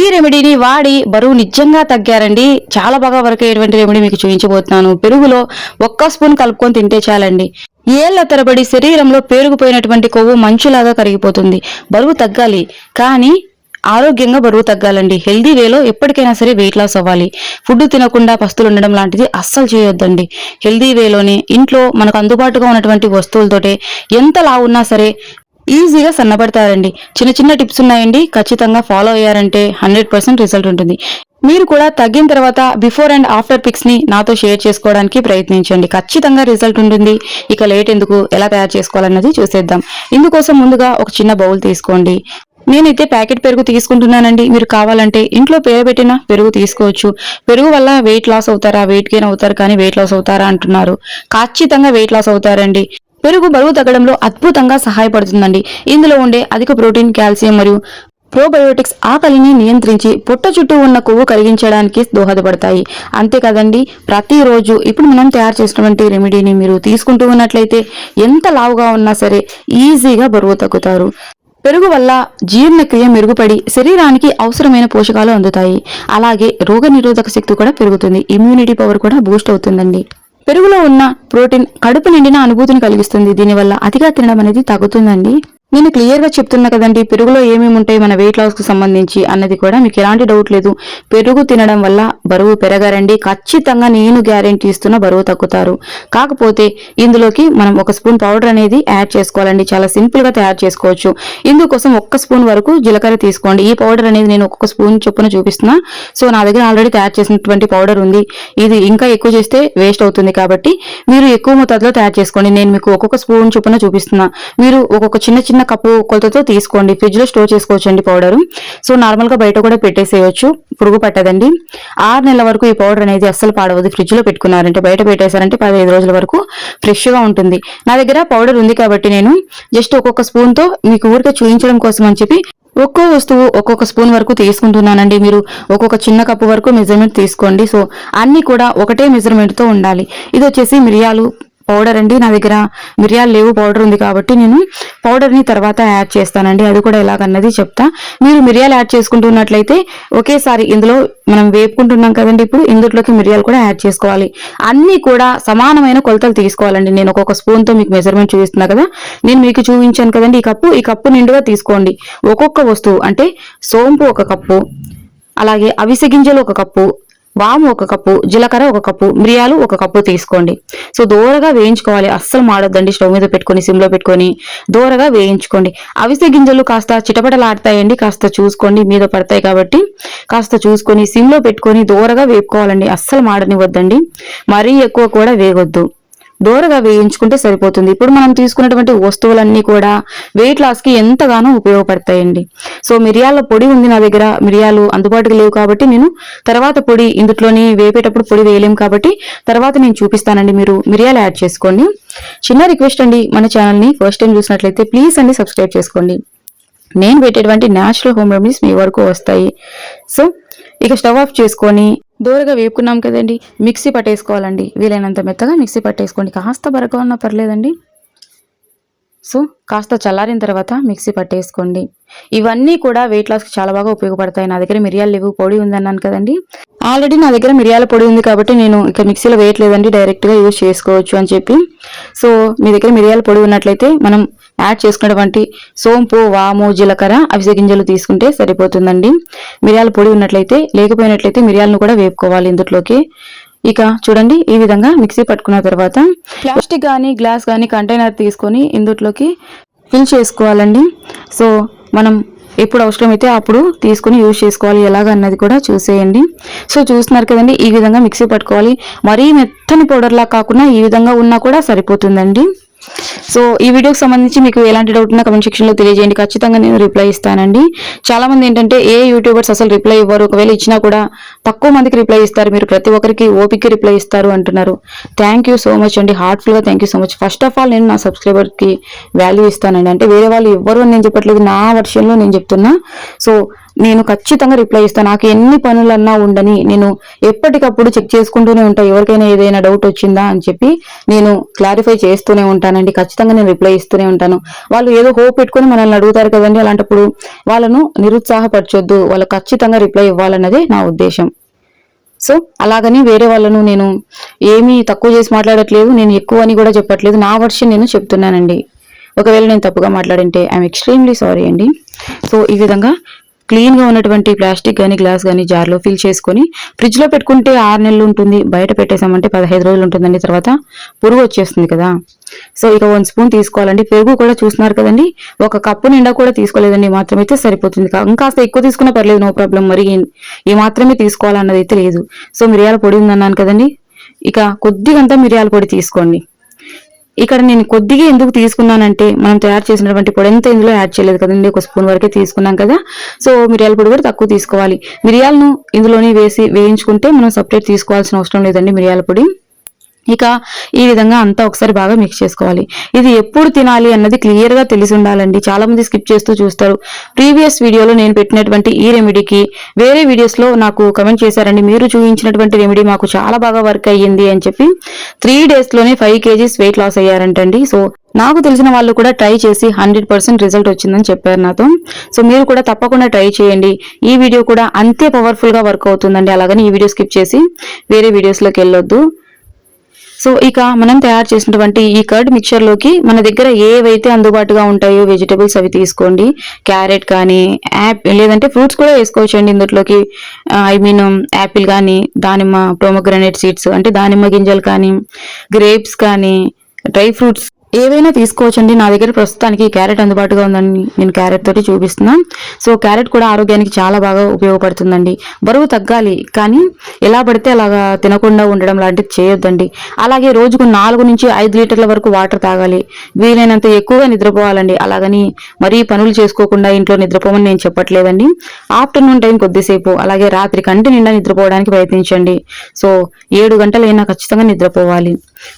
ఈ రెమెడీని వాడి బరువు నిజంగా తగ్గారండి. చాలా బాగా వర్క్ అయ్యేటువంటి రెమెడీ మీకు చూపించబోతున్నాను. పెరుగులో 1 స్పూన్ కలుపుకొని తింటే చాలండి. ఏళ్ల తరబడి శరీరంలో పేరుకుపోయినటువంటి కొవ్వు మంచులాగా కరిగిపోతుంది. బరువు తగ్గాలి కానీ ఆరోగ్యంగా బరువు తగ్గాలండి. హెల్దీ వేలో ఎప్పటికైనా సరే వెయిట్ లాస్ అవ్వాలి. ఫుడ్ తినకుండా పస్తులు ఉండడం లాంటిది అస్సలు చేయొద్దండి. హెల్దీ వేలోనే ఇంట్లో మనకు అందుబాటుగా ఉన్నటువంటి వస్తువులతోటే ఎంత లావు ఉన్నా సరే ఈజీగా సన్నబడతారండి. చిన్న చిన్న టిప్స్ ఉన్నాయండి, ఖచ్చితంగా ఫాలో అయ్యారంటే 100% రిజల్ట్ ఉంటుంది. మీరు కూడా తగ్గిన తర్వాత బిఫోర్ అండ్ ఆఫ్టర్ పిక్స్ ని నాతో షేర్ చేసుకోవడానికి ప్రయత్నించండి. ఖచ్చితంగా రిజల్ట్ ఉంటుంది. ఇక లేట్ ఎందుకు, ఎలా తయారు చేసుకోవాలన్నది చూసేద్దాం. ఇందుకోసం ముందుగా ఒక చిన్న బౌల్ తీసుకోండి. నేనైతే ప్యాకెట్ పెరుగు తీసుకుంటున్నానండి. మీరు కావాలంటే ఇంట్లో పేరబెట్టిన పెరుగు తీసుకోవచ్చు. పెరుగు వల్ల వెయిట్ లాస్ అవుతారా, వెయిట్ గెయిన్ అవుతారు కానీ వెయిట్ లాస్ అవుతారా అంటున్నారు. ఖచ్చితంగా వెయిట్ లాస్ అవుతారండి. పెరుగు బరువు తగ్గడంలో అద్భుతంగా సహాయపడుతుందండి. ఇందులో ఉండే అధిక ప్రోటీన్, కాల్షియం మరియు ప్రోబయోటిక్స్ ఆకలిని నియంత్రించి పొట్ట చుట్టూ ఉన్న కొవ్వు కరిగించడానికి దోహదపడతాయి. అంతేకాదండి, ప్రతిరోజు ఇప్పుడు మనం తయారు చేసినటువంటి రెమెడీని మీరు తీసుకుంటూ ఉన్నట్లయితే ఎంత లావుగా ఉన్నా సరే ఈజీగా బరువు తగ్గుతారు. పెరుగు వల్ల జీర్ణక్రియ మెరుగుపడి శరీరానికి అవసరమైన పోషకాలు అందుతాయి. అలాగే రోగనిరోధక శక్తి కూడా పెరుగుతుంది. ఇమ్యూనిటీ పవర్ కూడా బూస్ట్ అవుతుందండి. పెరుగులో ఉన్న ప్రోటీన్ కడుపు నిండిన అనుభూతిని కలిగిస్తుంది. దీనివల్ల అతిగా తినడం అనేది తగ్గుతుందండి. నేను క్లియర్ గా చెప్తున్నా కదండి, పెరుగులో ఏమేమి ఉంటాయి మన వెయిట్ లాస్ కు సంబంధించి అన్నది కూడా మీకు ఎలాంటి డౌట్ లేదు. పెరుగు తినడం వల్ల బరువు పెరగారండి. ఖచ్చితంగా నేను గ్యారెంటీ ఇస్తున్న బరువు తగ్గుతారు. కాకపోతే ఇందులోకి మనం 1 స్పూన్ పౌడర్ అనేది యాడ్ చేసుకోవాలండి. చాలా సింపుల్ గా తయారు చేసుకోవచ్చు. ఇందుకోసం 1 స్పూన్ వరకు జీలకర్ర తీసుకోండి. ఈ పౌడర్ అనేది నేను 1 స్పూన్ చొప్పున చూపిస్తున్నా. సో నా దగ్గర ఆల్రెడీ తయారు చేసినటువంటి పౌడర్ ఉంది. ఇది ఇంకా ఎక్కువ చేస్తే వేస్ట్ అవుతుంది కాబట్టి మీరు ఎక్కువ మోతాదులో తయారు చేసుకోండి. నేను మీకు 1 స్పూన్ చొప్పున చూపిస్తున్నా. మీరు ఒక్కొక్క చిన్న చిన్న కప్పు కొలతతో తీసుకోండి. ఫ్రిడ్జ్ లో స్టోర్ చేసుకోవచ్చు అండి పౌడర్. సో నార్మల్ గా బయట కూడా పెట్టేసేయచ్చు, పురుగు పట్టదండి. 6 నెలల వరకు ఈ పౌడర్ అనేది అస్సలు పాడవదు. ఫ్రిడ్జ్ లో పెట్టుకున్నారంటే, బయట పెట్టేశారంటే 15 రోజుల వరకు ఫ్రెష్ గా ఉంటుంది. నా దగ్గర పౌడర్ ఉంది కాబట్టి నేను జస్ట్ 1 స్పూన్ తో మీకు ఊరికే చూపించడం కోసం అని చెప్పి ఒక్కో వస్తువు 1 స్పూన్ వరకు తీసుకుంటున్నానండి. మీరు ఒక్కొక్క చిన్న కప్పు వరకు మెజర్మెంట్ తీసుకోండి. సో అన్ని కూడా ఒకటే మెజర్మెంట్ తో ఉండాలి. ఇది వచ్చేసి మిరియాలు పౌడర్ అండి. నా దగ్గర మిరియాలు లేవు, పౌడర్ ఉంది కాబట్టి నేను పౌడర్ ని తర్వాత యాడ్ చేస్తానండి. అది కూడా ఎలాగన్నది చెప్తా. మీరు మిరియాలు యాడ్ చేసుకుంటున్నట్లయితే ఒకేసారి ఇందులో మనం వేపుకుంటున్నాం కదండి, ఇప్పుడు ఇందులోకి మిరియాలు కూడా యాడ్ చేసుకోవాలి. అన్ని కూడా సమానమైన కొలతలు తీసుకోవాలండి. నేను 1 స్పూన్ తో మీకు మెజర్మెంట్ చూపిస్తున్నా కదా, నేను మీకు చూపించాను కదండి. ఈ కప్పు నిండుగా తీసుకోండి. ఒక్కొక్క వస్తువు అంటే సోంపు 1 కప్పు, అలాగే అవిసె గింజలు 1 కప్పు, వాము 1 కప్పు, జీలకర్ర 1 కప్పు, మిరియాలు 1 కప్పు తీసుకోండి. సో దోరగా వేయించుకోవాలి. అస్సలు మాడొద్దండి. స్టవ్ మీద పెట్టుకొని సిమ్లో పెట్టుకొని దోరగా వేయించుకోండి. అవిసె గింజలు కాస్త చిటపటలాడతాయండి, కాస్త చూసుకోండి, మీద పడతాయి కాబట్టి కాస్త చూసుకొని సిమ్లో పెట్టుకొని దోరగా వేపుకోవాలండి. అస్సలు మాడనివ్వద్దండి, మరీ ఎక్కువ కూడా వేగొద్దు. దోరగా వేయించుకుంటే సరిపోతుంది. ఇప్పుడు మనం తీసుకున్నటువంటి వస్తువులన్నీ కూడా వెయిట్ లాస్ కి ఎంతగానో ఉపయోగపడతాయండి. సో మిరియాల పొడి ఉంది నా దగ్గర. మిరియాలు అందుబాటులో లేవు కాబట్టి నేను తర్వాత పొడి, ఇందులోని వేపేటప్పుడు పొడి వేయలేం కాబట్టి తర్వాత నేను చూపిస్తానండి. మీరు మిరియాలు యాడ్ చేసుకోండి. చిన్న రిక్వెస్ట్ అండి, మన ఛానల్ ని ఫస్ట్ టైం చూసినట్లయితే ప్లీజ్ అండి సబ్స్క్రైబ్ చేసుకోండి. నేను పెట్టేటువంటి న్యాచురల్ హోమ్ రెమెడీస్ మీ వరకు వస్తాయి. సో ఇక స్టవ్ ఆఫ్ చేసుకొని దోరగా వేపుకున్నాం కదండి, మిక్సీ పట్టేసుకోవాలండి. వీలైనంత మెత్తగా మిక్సీ పట్టేసుకోండి. కాస్త బరకగా ఉన్నా పర్లేదండి. సో కాస్త చల్లారిన తర్వాత మిక్సీ పట్టేసుకోండి. ఇవన్నీ కూడా వెయిట్ లాస్ కి చాలా బాగా ఉపయోగపడతాయి. నా దగ్గర మిరియాలు లేవు, పొడి ఉందన్నాను కదండి. ఆల్రెడీ నా దగ్గర మిరియాల పొడి ఉంది కాబట్టి నేను ఇక మిక్సీలో వేయట్లేదండి, డైరెక్ట్ గా యూజ్ చేసుకోవచ్చు అని చెప్పి. సో మీ దగ్గర మిరియాల పొడి ఉన్నట్లయితే మనం యాడ్ చేసుకున్నటువంటి సోంపు, వాము, జీలకర్ర, అవిసె గింజలు తీసుకుంటే సరిపోతుందండి. మిరియాల పొడి ఉన్నట్లయితే, లేకపోయినట్లయితే మిరియాలను కూడా వేపుకోవాలి ఇందులోకి. ఇక చూడండి, ఈ విధంగా మిక్సీ పట్టుకున్న తర్వాత ప్లాస్టిక్ కానీ గ్లాస్ కానీ కంటైనర్ తీసుకొని ఇందులోకి ఫిల్ చేసుకోవాలండి. సో మనం ఎప్పుడు అవసరమైతే అప్పుడు తీసుకుని యూజ్ చేసుకోవాలి. ఎలాగన్నది కూడా చూసేయండి. సో చూస్తున్నారు కదండి, ఈ విధంగా మిక్సీ పట్టుకోవాలి. మరీ మెత్తని పౌడర్లా కాకుండా ఈ విధంగా ఉన్నా కూడా సరిపోతుందండి. సో ఈ వీడియోకి సంబంధించి మీకు ఎలాంటి డౌట్ ఉన్నా కమెంట్ సెక్షన్ లో తెలియజేయండి. ఖచ్చితంగా నేను రిప్లై ఇస్తానండి. చాలా మంది ఏంటంటే ఏ యూట్యూబర్స్ అసలు రిప్లై ఇవ్వరు, ఒకవేళ ఇచ్చినా కూడా తక్కువ మందికి రిప్లై ఇస్తారు, మీరు ప్రతి ఒక్కరికి ఓపిక రిప్లై ఇస్తారు అంటున్నారు. థ్యాంక్ యూ సో మచ్ అండి, హార్ట్ఫుల్ గా thank you so much. First of all నేను నా సబ్స్క్రైబర్ కి వాల్యూ ఇస్తానండి. అంటే వేరే వాళ్ళు ఇవ్వరు అని నేను చెప్పట్లేదు, నా వర్షన్ లో నేను చెప్తున్నా. సో నేను ఖచ్చితంగా రిప్లై ఇస్తాను. నాకు ఎన్ని పనులన్నా ఉండని నేను ఎప్పటికప్పుడు చెక్ చేసుకుంటూనే ఉంటాను. ఎవరికైనా ఏదైనా డౌట్ వచ్చిందా అని చెప్పి నేను క్లారిఫై చేస్తూనే ఉంటానండి. ఖచ్చితంగా నేను రిప్లై ఇస్తూనే ఉంటాను. వాళ్ళు ఏదో హోప్ పెట్టుకుని మనల్ని అడుగుతారు కదండి, అలాంటప్పుడు వాళ్ళను నిరుత్సాహపరచొద్దు. వాళ్ళు ఖచ్చితంగా రిప్లై ఇవ్వాలన్నదే నా ఉద్దేశం. సో అలాగని వేరే వాళ్ళను నేను ఏమీ తక్కువ చేసి మాట్లాడట్లేదు, నేను ఎక్కువ అని కూడా చెప్పట్లేదు. నా వర్షన్ నేను చెప్తున్నానండి. ఒకవేళ నేను తప్పుగా మాట్లాడింటే ఐఎమ్ ఎక్స్ట్రీమ్లీ సారీ అండి. సో ఈ విధంగా క్లీన్ గా ఉన్నటువంటి ప్లాస్టిక్ గానీ గ్లాస్ గానీ జార్లో ఫిల్ చేసుకొని ఫ్రిడ్జ్ లో పెట్టుకుంటే 6 నెలలు ఉంటుంది. బయట పెట్టేసామంటే 15 రోజులు ఉంటుందండి. తర్వాత పురుగు వచ్చేస్తుంది కదా. సో ఇక 1 స్పూన్ తీసుకోవాలండి. పెరుగు కూడా చూస్తున్నారు కదండి, ఒక కప్పు నిండా కూడా తీసుకోలేదండి, మాత్రమైతే సరిపోతుంది. ఇంకాస్త ఎక్కువ తీసుకున్నా పర్లేదు, నో ప్రాబ్లం. మరి ఈ మాత్రమే తీసుకోవాలన్నది అయితే లేదు. సో మిరియాల పొడి ఉందన్నాను కదండి, ఇక కొద్దిగంతా మిరియాల పొడి తీసుకోండి. ఇక్కడ నేను కొద్దిగా ఎందుకు తీసుకున్నానంటే మనం తయారు చేసినటువంటి పొడి అంతా ఇందులో యాడ్ చేయలేదు కదండి, 1 స్పూన్ వరకే తీసుకున్నాం కదా. సో మిరియాల పొడి కూడా తక్కువ తీసుకోవాలి. మిరియాలను ఇందులోనే వేయించుకుంటే మనం సపరేట్ తీసుకోవాల్సిన అవసరం లేదండి మిరియాల పొడి. ఇక ఈ విధంగా అంతా ఒకసారి బాగా మిక్స్ చేసుకోవాలి. ఇది ఎప్పుడు తినాలి అన్నది క్లియర్ గా తెలిసి ఉండాలండి. చాలా మంది స్కిప్ చేస్తూ చూస్తారు. ప్రీవియస్ వీడియోలో నేను పెట్టినటువంటి ఈ రెమెడీకి వేరే వీడియోస్ లో నాకు కమెంట్ చేశారండి, మీరు చూపించినటువంటి రెమెడీ మాకు చాలా బాగా వర్క్ అయ్యింది అని చెప్పి 3 days లోనే 5 kgs వెయిట్ లాస్ అయ్యారంటండి. సో నాకు తెలిసిన వాళ్ళు కూడా ట్రై చేసి 100% రిజల్ట్ వచ్చిందని చెప్పారు నాతో. సో మీరు కూడా తప్పకుండా ట్రై చేయండి. ఈ వీడియో కూడా అంతే పవర్ఫుల్ గా వర్క్ అవుతుందండి. అలాగని ఈ వీడియో స్కిప్ చేసి వేరే వీడియోస్ లోకి వెళ్ళొద్దు. సో ఇక మనం తయారు చేసినటువంటి ఈ కర్డ్ మిక్చర్ లోకి మన దగ్గర ఏవైతే అందుబాటుగా ఉంటాయో వెజిటబుల్స్ అవి తీసుకోండి. క్యారెట్ కానీ లేదంటే ఫ్రూట్స్ కూడా వేసుకోవచ్చు అండి ఇందులోకి. ఐ మీన్ యాపిల్ కానీ, దానిమ్మ, ప్రోమోగ్రానేట్ సీడ్స్ అంటే దానిమ్మ గింజలు కానీ, గ్రేప్స్ కానీ, డ్రై ఫ్రూట్స్ ఏవైనా తీసుకోవచ్చండి. నా దగ్గర ప్రస్తుతానికి క్యారెట్ అందుబాటుగా ఉందని నేను క్యారెట్ తోటి చూపిస్తున్నా. సో క్యారెట్ కూడా ఆరోగ్యానికి చాలా బాగా ఉపయోగపడుతుందండి. బరువు తగ్గాలి కానీ ఎలా పడితే అలాగా తినకుండా ఉండడం లాంటిది చేయొద్దండి. అలాగే రోజుకు 4 నుంచి 5 లీటర్ల వరకు వాటర్ తాగాలి. వీలైనంత ఎక్కువగా నిద్రపోవాలండి. అలాగని మరీ పనులు చేసుకోకుండా ఇంట్లో నిద్రపోమని నేను చెప్పట్లేదండి. ఆఫ్టర్నూన్ టైం కొద్దిసేపు, అలాగే రాత్రి కంటి నిండా నిద్రపోవడానికి ప్రయత్నించండి. సో 7 గంటలైనా ఖచ్చితంగా నిద్రపోవాలి.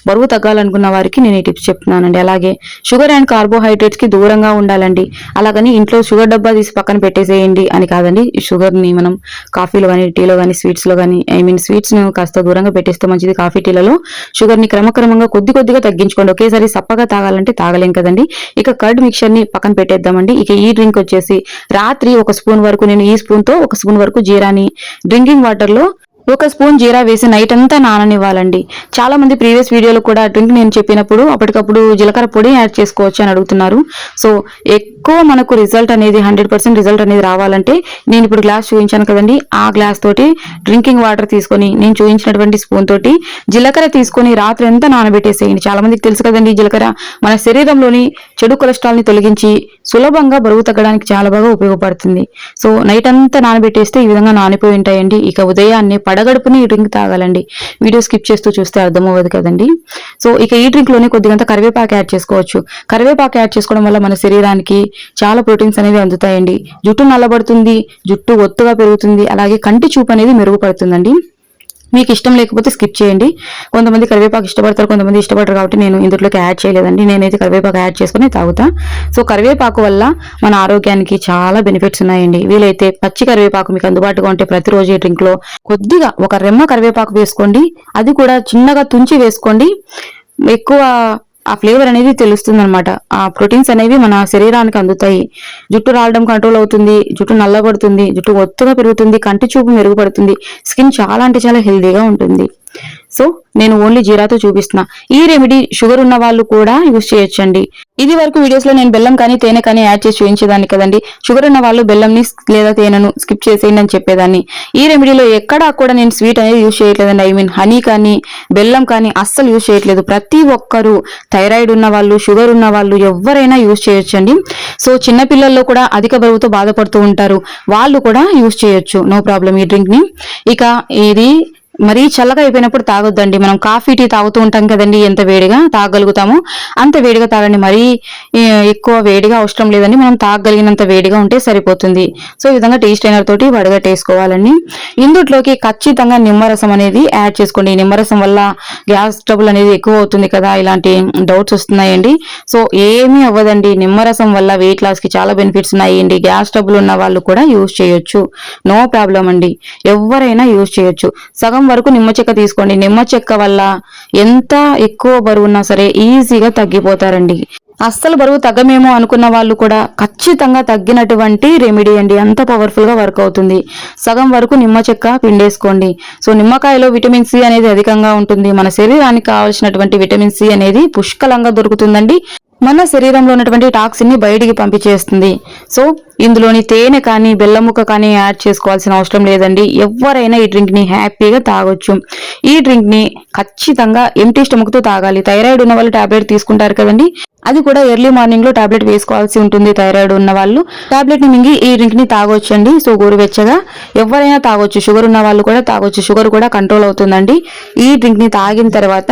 బరువు తగ్గాలనుకున్న వారికి నేను ఈ టిప్స్ చెప్తున్నానండి. అలాగే షుగర్ అండ్ కార్బోహైడ్రేట్స్ కి దూరంగా ఉండాలండి. అలాగని ఇంట్లో షుగర్ డబ్బా తీసి పక్కన పెట్టేసేయండి అని కాదండి. షుగర్ ని మనం కాఫీలో కానీ, టీలో కానీ, స్వీట్స్ లో కానీ, ఐ మీన్ స్వీట్స్ ను కాస్త దూరంగా పెట్టేస్తే మంచిది. కాఫీ టీలలో షుగర్ ని క్రమక్రమంగా కొద్దిగా తగ్గించుకోండి. ఒకేసారి సప్పగా తాగాలంటే తాగలేం కదండి. ఇక కర్డ్ మిక్చర్ ని పక్కన పెట్టేద్దామండి. ఇక ఈ డ్రింక్ వచ్చేసి రాత్రి 1 స్పూన్ వరకు, నేను ఈ స్పూన్ తో 1 స్పూన్ వరకు జీరాని డ్రింకింగ్ వాటర్ లో 1 స్పూన్ జీరా వేసి నైట్ అంతా నాననివ్వాలండి. చాలా మంది ప్రీవియస్ వీడియోలో కూడా డ్రింక్ నేను చెప్పినప్పుడు అప్పటికప్పుడు జీలకర్ర పొడి యాడ్ చేసుకోవచ్చు అని అడుగుతున్నారు. సో ఎక్కువ మనకు రిజల్ట్ అనేది 100% రిజల్ట్ అనేది రావాలంటే నేను ఇప్పుడు గ్లాస్ చూపించాను కదండి, ఆ గ్లాస్ తోటి డ్రింకింగ్ వాటర్ తీసుకొని నేను చూపించినటువంటి స్పూన్ తోటి జీలకర్ర తీసుకొని రాత్రి అంతా నానబెట్టేసేయండి. చాలా మందికి తెలుసు కదండి, జీలకర్ర మన శరీరంలోని చెడు కొలెస్ట్రాల్ ని తొలగించి సులభంగా బరువు తగ్గడానికి చాలా బాగా ఉపయోగపడుతుంది. సో నైట్ అంతా నానబెట్టేస్తే ఈ విధంగా నానిపోయి ఉంటాయండి. ఇక ఉదయాన్నే పడగడుపుని ఈ డ్రింక్ తాగాలండి. వీడియో స్కిప్ చేస్తూ చూస్తే అర్థమవ్వదు కదండి. సో ఇక ఈ డ్రింక్ లోనే కొద్దిగంత కరివేపాకు యాడ్ చేసుకోవచ్చు. కరివేపాకు యాడ్ చేసుకోవడం వల్ల మన శరీరానికి చాలా ప్రోటీన్స్ అనేవి అందుతాయండి. జుట్టు నల్లబడుతుంది, జుట్టు ఒత్తుగా పెరుగుతుంది, అలాగే కంటి చూపు అనేది మెరుగుపడుతుందండి. మీకు ఇష్టం లేకపోతే స్కిప్ చేయండి. కొంతమంది కరివేపాకు ఇష్టపడతారు, కొంతమంది ఇష్టపడరు, కాబట్టి నేను ఇందులోకి యాడ్ చేయలేదండి. నేనైతే కరివేపాకు యాడ్ చేసుకుని తాగుతా. సో కరివేపాకు వల్ల మన ఆరోగ్యానికి చాలా బెనిఫిట్స్ ఉన్నాయండి. వీలైతే పచ్చి కరివేపాకు మీకు అందుబాటుగా ఉంటే ప్రతిరోజు ఈ డ్రింక్ లో కొద్దిగా 1 రెమ్మ కరివేపాకు వేసుకోండి. అది కూడా చిన్నగా తుంచి వేసుకోండి. ఎక్కువ ఆ ఫ్లేవర్ అనేది తెలుస్తుంది అనమాట. ఆ ప్రోటీన్స్ అనేవి మన శరీరానికి అందుతాయి. జుట్టు రాలడం కంట్రోల్ అవుతుంది, జుట్టు నల్లబడుతుంది, జుట్టు ఒత్తుగా పెరుగుతుంది, కంటి చూపు మెరుగుపడుతుంది, స్కిన్ చాలా అంటే చాలా హెల్దీగా ఉంటుంది. సో నేను ఓన్లీ జీరాతో చూపిస్తున్నా. ఈ రెమెడీ షుగర్ ఉన్న వాళ్ళు కూడా యూజ్ చేయొచ్చండి. ఇది వరకు వీడియోస్ లో నేను బెల్లం కానీ తేనె కానీ యాడ్ చేసి చూపించేదాన్ని కదండి. షుగర్ ఉన్న వాళ్ళు బెల్లంని లేదా తేనెను స్కిప్ చేసేయండి అని చెప్పేదాన్ని. ఈ రెమెడీలో ఎక్కడా కూడా నేను స్వీట్ అనేది యూజ్ చేయట్లేదండి. ఐ మీన్ హనీ కానీ బెల్లం కానీ అస్సలు యూజ్ చేయట్లేదు. ప్రతి ఒక్కరూ థైరాయిడ్ ఉన్న వాళ్ళు, షుగర్ ఉన్న వాళ్ళు ఎవరైనా యూజ్ చేయొచ్చండి. సో చిన్నపిల్లల్లో కూడా అధిక బరువుతో బాధపడుతూ ఉంటారు, వాళ్ళు కూడా యూజ్ చేయొచ్చు, నో ప్రాబ్లం ఈ డ్రింక్ ని. ఇక ఇది మరీ చల్లగా అయిపోయినప్పుడు తాగొద్దండి. మనం కాఫీ టీ తాగుతూ ఉంటాం కదండి, ఎంత వేడిగా తాగలుగుతామో అంత వేడిగా తాగండి. మరీ ఎక్కువ వేడిగా అవసరం లేదండి, మనం తాగగలిగినంత వేడిగా ఉంటే సరిపోతుంది. సో ఈ విధంగా టీ స్ట్రైనర్ తోటి వడగట్టేసుకోవాలండి. ఇందులోకి ఖచ్చితంగా నిమ్మరసం అనేది యాడ్ చేసుకోండి. ఈ నిమ్మరసం వల్ల గ్యాస్ ట్రబుల్ అనేది ఎక్కువ అవుతుంది కదా, ఇలాంటి డౌట్స్ వస్తున్నాయండి. సో ఏమీ అవ్వదండి, నిమ్మరసం వల్ల వెయిట్ లాస్ కి చాలా బెనిఫిట్స్ ఉన్నాయండి. గ్యాస్ ట్రబుల్ ఉన్న వాళ్ళు కూడా యూజ్ చేయొచ్చు, నో ప్రాబ్లం అండి, ఎవరైనా యూజ్ చేయొచ్చు. సగం వరకు నిమ్మ చెక్క తీసుకోండి. నిమ్మ చెక్క వల్ల ఎంత ఎక్కువ బరువు ఉన్నా సరే ఈజీగా తగ్గిపోతారండి. అస్సలు బరువు తగ్గమేమో అనుకున్న వాళ్ళు కూడా ఖచ్చితంగా తగ్గినటువంటి రెమెడీ అండి, అంత పవర్ఫుల్ గా వర్క్ అవుతుంది. సగం వరకు నిమ్మ చెక్క పిండేసుకోండి. సో నిమ్మకాయలో విటమిన్ సి అనేది అధికంగా ఉంటుంది. మన శరీరానికి కావాల్సినటువంటి విటమిన్ సి అనేది పుష్కలంగా దొరుకుతుందండి. మన శరీరంలో ఉన్నటువంటి టాక్సిన్ ని బయటికి పంపించేస్తుంది. సో ఇందులోని తేనె కానీ బెల్లం ముక్క కానీ యాడ్ చేసుకోవాల్సిన అవసరం లేదండి. ఎవరైనా ఈ డ్రింక్ ని హ్యాపీగా తాగొచ్చు. ఈ డ్రింక్ ని ఖచ్చితంగా ఎంటీ స్టమక్ తో తాగాలి. థైరాయిడ్ ఉన్న వాళ్ళు టాబ్లెట్ తీసుకుంటారు కదండి, అది కూడా ఎర్లీ మార్నింగ్ లో టాబ్లెట్ వేసుకోవాల్సి ఉంటుంది. థైరాయిడ్ ఉన్న వాళ్ళు టాబ్లెట్ ని మింగి ఈ డ్రింక్ ని తాగొచ్చండి. సో గోరువెచ్చగా ఎవరైనా తాగొచ్చు. షుగర్ ఉన్న వాళ్ళు కూడా తాగొచ్చు, షుగర్ కూడా కంట్రోల్ అవుతుందండి ఈ డ్రింక్ ని తాగిన తర్వాత.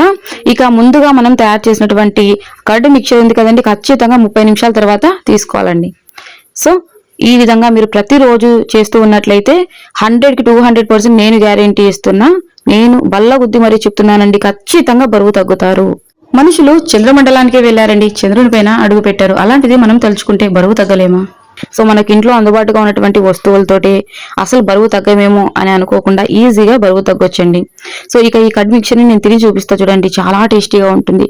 ఇక ముందుగా మనం తయారు చేసినటువంటి కర్డ్ మిక్చర్ ఉంది కదండి, ఖచ్చితంగా 30 నిమిషాల తర్వాత తీసుకోవాలండి. సో ఈ విధంగా మీరు ప్రతిరోజు చేస్తూ ఉన్నట్లయితే 100కి 200% నేను గ్యారెంటీ ఇస్తున్నా, నేను బల్ల గుద్ది మరీ చెప్తున్నానండి, ఖచ్చితంగా బరువు తగ్గుతారు. మనుషులు చంద్రమండలానికే వెళ్లారండి, చంద్రుని పైన అడుగు పెట్టారు. అలాంటిది మనం తలుచుకుంటే బరువు తగ్గలేమా? సో మనకి ఇంట్లో అందుబాటుగా ఉన్నటువంటి వస్తువులతోటి అసలు బరువు తగ్గమేమో అని అనుకోకుండా ఈజీగా బరువు తగ్గొచ్చండి. సో ఇక ఈ కర్డ్ మిక్చర్ ని నేను తిని చూపిస్తా చూడండి, చాలా టేస్టీగా ఉంటుంది.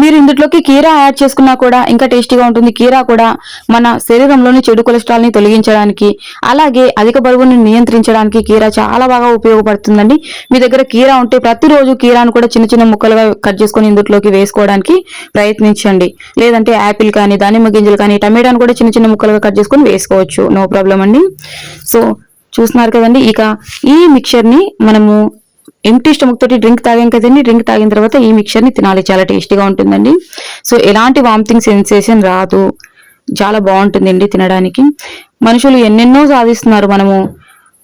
మీరు ఇందులోకి కీరా యాడ్ చేసుకున్నా కూడా ఇంకా టేస్టీగా ఉంటుంది. కీరా కూడా మన శరీరంలోని చెడు కొలెస్ట్రాల్ ని తొలగించడానికి, అలాగే అధిక బరువుని నియంత్రించడానికి కీరా చాలా బాగా ఉపయోగపడుతుందండి. మీ దగ్గర కీరా ఉంటే ప్రతిరోజు కీరాను కూడా చిన్న చిన్న ముక్కలుగా కట్ చేసుకుని ఇందులోకి వేసుకోవడానికి ప్రయత్నించండి. లేదంటే యాపిల్ కానీ దానిమ్మ గింజలు కానీ టమాటాను కూడా చిన్న చిన్న ముక్కలుగా కట్ చేసుకుని వేసుకోవచ్చు, నో ప్రాబ్లం అండి. సో చూస్తున్నారు కదండి, ఇక ఈ మిక్చర్ ని మనము ఎంటీ స్టమక్ తోటి డ్రింక్ తాగాం కదండి, డ్రింక్ తాగిన తర్వాత ఈ మిక్చర్ ని తినాలి, చాలా టేస్టీగా ఉంటుందండి. సో ఎలాంటి వామిటింగ్ సెన్సేషన్ రాదు, చాలా బాగుంటుందండి తినడానికి. మనుషులు ఎన్నెన్నో సాధిస్తున్నారు, మనము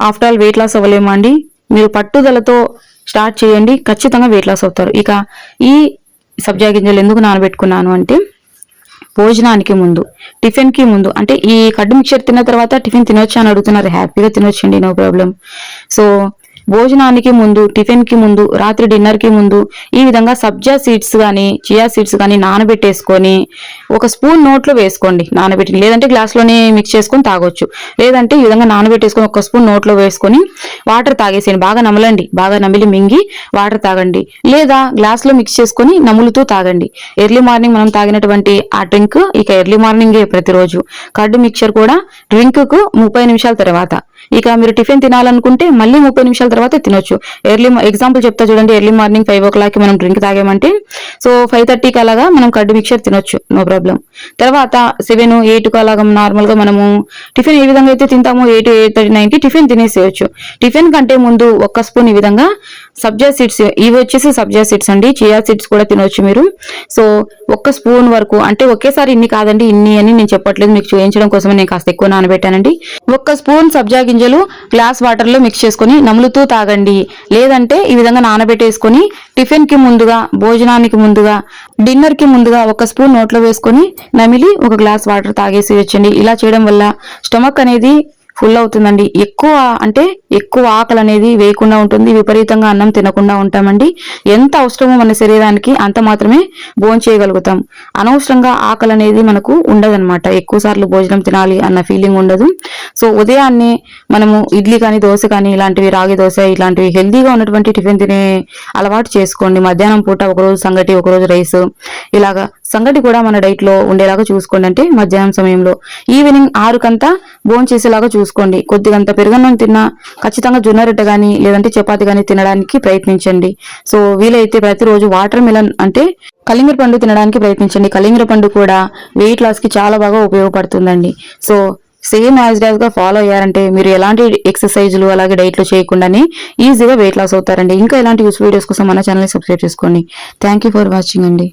ఆఫ్టర్ ఆల్ వెయిట్ లాస్ అవ్వలేమా అండి? మీరు పట్టుదలతో స్టార్ట్ చేయండి, ఖచ్చితంగా వెయిట్ లాస్ అవుతారు. ఇక ఈ సబ్జా గింజలు ఎందుకు నానబెట్టుకున్నాను అంటే, భోజనానికి ముందు, టిఫిన్ కి ముందు, అంటే ఈ కడ్డు మిక్చర్ తిన్న తర్వాత టిఫిన్ తినొచ్చు అని అడుగుతున్నారు, హ్యాపీగా తినొచ్చండి, నో ప్రాబ్లం. సో భోజనానికి ముందు, టిఫిన్ కి ముందు, రాత్రి డిన్నర్ కి ముందు ఈ విధంగా సబ్జా సీడ్స్ కానీ చియా సీడ్స్ కానీ నానబెట్టేసుకొని ఒక స్పూన్ నోట్లో వేసుకోండి, నానబెట్టి, లేదంటే గ్లాస్ లోనే మిక్స్ చేసుకొని తాగొచ్చు. లేదంటే ఈ విధంగా నానబెట్టేసుకొని ఒక స్పూన్ నోట్లో వేసుకొని వాటర్ తాగేసేయండి, బాగా నమలండి, బాగా నమిలి మింగి వాటర్ తాగండి, లేదా గ్లాస్ లో మిక్స్ చేసుకొని నములుతూ తాగండి. ఎర్లీ మార్నింగ్ మనం తాగినటువంటి ఆ డ్రింక్ ఇక ఎర్లీ మార్నింగే ప్రతిరోజు. కర్డ్ మిక్చర్ కూడా డ్రింక్ కు 30 నిమిషాల తర్వాత. ఇక మీరు టిఫిన్ తినాలనుకుంటే మళ్ళీ 30 నిమిషాల తర్వాత తినొచ్చు. ఎగ్జాంపుల్ చెప్తా చూడండి, ఎర్లీ మార్నింగ్ 5 o'clock మనం డ్రింక్ తాగామంటే సో 5:30కి అలాగా మనం కర్డ్ మిక్చర్ తినొచ్చు, నో ప్రాబ్లం. తర్వాత 7, 8కు అలాగా నార్మల్ గా మనము టిఫిన్ ఏ విధంగా అయితే తింటామో 8, 8:30, 9కి టిఫిన్ తినేసేయచ్చు. టిఫిన్ కంటే ముందు 1 స్పూన్ ఈ విధంగా సబ్జా సీడ్స్, ఇవి వచ్చేసి సబ్జా సీడ్స్ అండి, చియా సీడ్స్ కూడా తినొచ్చు మీరు. సో 1 స్పూన్ వరకు, అంటే ఒకేసారి ఇన్ని కాదండి, ఇన్ని అని నేను చెప్పట్లేదు, మీకు చూపించడం కోసమే నేను కాస్త ఎక్కువ నానబెట్టానండి. 1 స్పూన్ సబ్జా గింజలు గ్లాస్ వాటర్ లో మిక్స్ చేసుకుని నములుతూ తాగండి. లేదంటే ఈ విధంగా నానబెట్టేసుకొని టిఫిన్ కి ముందుగా, భోజనానికి ముందుగా, డిన్నర్ కి ముందుగా 1 స్పూన్ నోట్లో వేసుకొని నమిలి 1 గ్లాస్ వాటర్ తాగేసి వచ్చండి. ఇలా చేయడం వల్ల స్టమక్ అనేది ఫుల్ అవుతుందండి. ఎక్కువ ఆకలి అనేది వేయకుండా ఉంటుంది, విపరీతంగా అన్నం తినకుండా ఉంటామండి. ఎంత అవసరమో మన శరీరానికి అంత మాత్రమే భోజనం చేయగలుగుతాం. అనవసరంగా ఆకలి అనేది మనకు ఉండదన్నమాట, ఎక్కువ సార్లు భోజనం తినాలి అన్న ఫీలింగ్ ఉండదు. సో ఉదయాన్నే మనము ఇడ్లీ కానీ దోశ కానీ ఇలాంటివి, రాగి దోశ ఇలాంటివి హెల్దీగా ఉన్నటువంటి టిఫిన్ తినే అలవాటు చేసుకోండి. మధ్యాహ్నం పూట ఒకరోజు సంగటి, ఒకరోజు రైస్, ఇలాగా సంగటి కూడా మన డైట్ లో ఉండేలాగా చూసుకోండి. అంటే మధ్యాహ్నం సమయంలో, ఈవినింగ్ 6కంతా భోజనం చేసేలాగా చూసుకోండి. కొద్దిగంత పెరుగన్నం తిన్నా ఖచ్చితంగా జొన్న రొట్టె గానీ లేదంటే చపాతి గానీ తినడానికి ప్రయత్నించండి. సో వీలైతే ప్రతిరోజు వాటర్ మిలన్ అంటే కలింగర పండు తినడానికి ప్రయత్నించండి. కలింగర పండు కూడా వెయిట్ లాస్ కి చాలా బాగా ఉపయోగపడుతుందండి. సో సేమ్ యాజ్ గా ఫాలో అయ్యారంటే మీరు ఎలాంటి ఎక్సర్సైజులు అలాగే డైట్లు చేయకుండానే ఈజీగా వెయిట్ లాస్ అవుతారండి. ఇంకా ఎలాంటి యూస్ఫుల్ వీడియోస్ కోసం మన ఛానల్ ని సబ్స్క్రైబ్ చేసుకోండి. థ్యాంక్ యూ ఫర్ వాచింగ్ అండి.